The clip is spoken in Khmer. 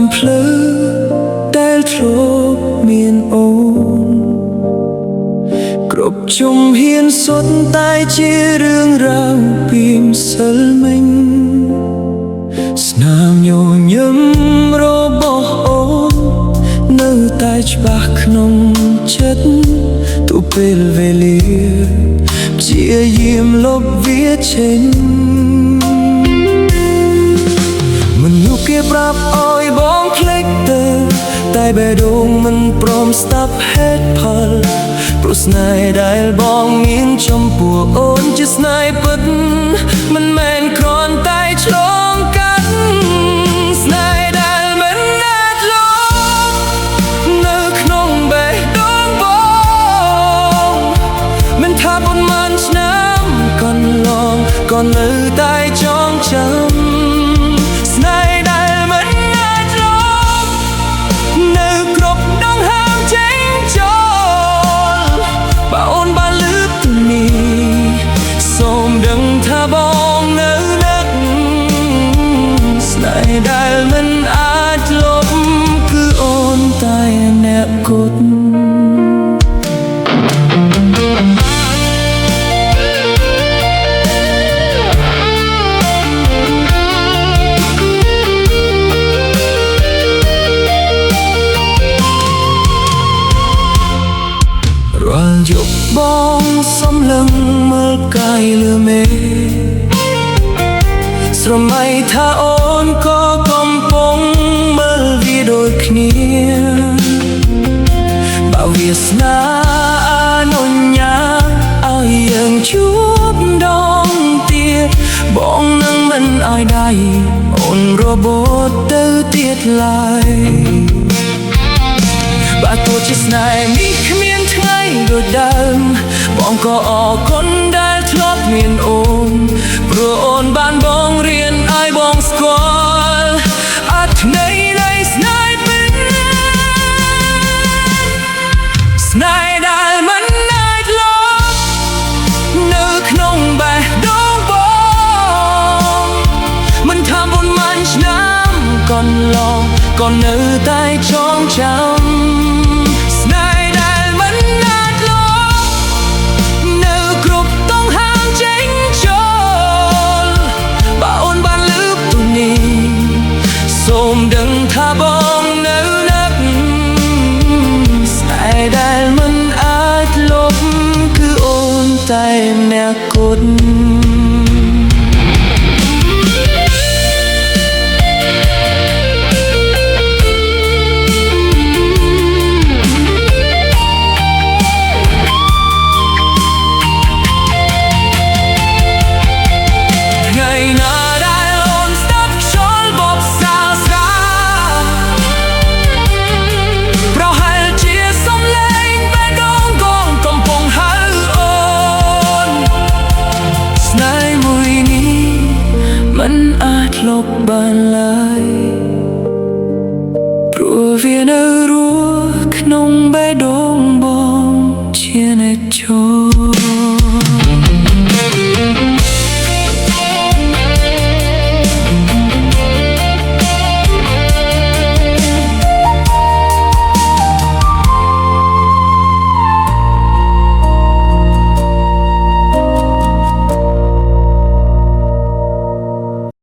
តាមផ្លូវដែលធ្លាប់មានអូនគ្រប់ជំហានសុទ្ធតែជារឿងរ៉ាវពីម្សិលមិញស្នាមញញឹមរបស់អូននៅតែច្បាស់ក្នុងចិត្តទូពេលវេលាព្យាយាមលុបវាចេញមនុស្សគេប្រាប់ឲ្យបងភ្លេចទៅតែបេះដូងមិនព្រមស្ដាប់ហេតុផលព្រោះស្នេហ៍ដែលបងមានចំពោះអូនជាស្នេហ៍ពិតមិនមែនគ្រាន់តែឆ្លងកាត់ស្នេហ៍ដែលមិនអាចលុបនៅក្នុងបេះដូងបងមិនថាប៉ុន្មានឆ្នាំកន្លងក៏នៅតែចងចាំបងនៅនឹកស្នេហ៍ដែលមិនអាចលុបគឺអូនតែអ្នកគត់រាល់យប់បងសំឡឹងមើលកាយលើមេស្រមៃថាអូនក៏កំពុងមើលវាដូចគ្នាបើវាសនាអនុញ្ញាតឲ្យយើងជួបដងទៀតបងនឹងមិនឲ្យដៃអូនរបូតទៅទៀតឡើយបើទោះជាស្នេហ៍នេះគ្មានថ្ងៃដូចដើមបងក៏អរគុណដែលធ្លាប់មានអូនព្រោះអូនបានបងរៀនឲ្យបងស្គាល់អត្ថន័យនៃស្នេហ៍ពិតស្នេហ៍ដែលមិនអាចលុបនៅក្នុងបេះដូងបងមិនថាប៉ុន្មានឆ្នាំកន្លងក៏នៅតែចងចាំសូមដឹងថាបងនៅនឹកស្នេហ៍ដែលមិនអាចលុបគឺអូនតែអ្នកគត់មិនអាចលុបបានឡើយព្រោះវានៅរស់ក្នុងបេះដូងបងជានិច្ច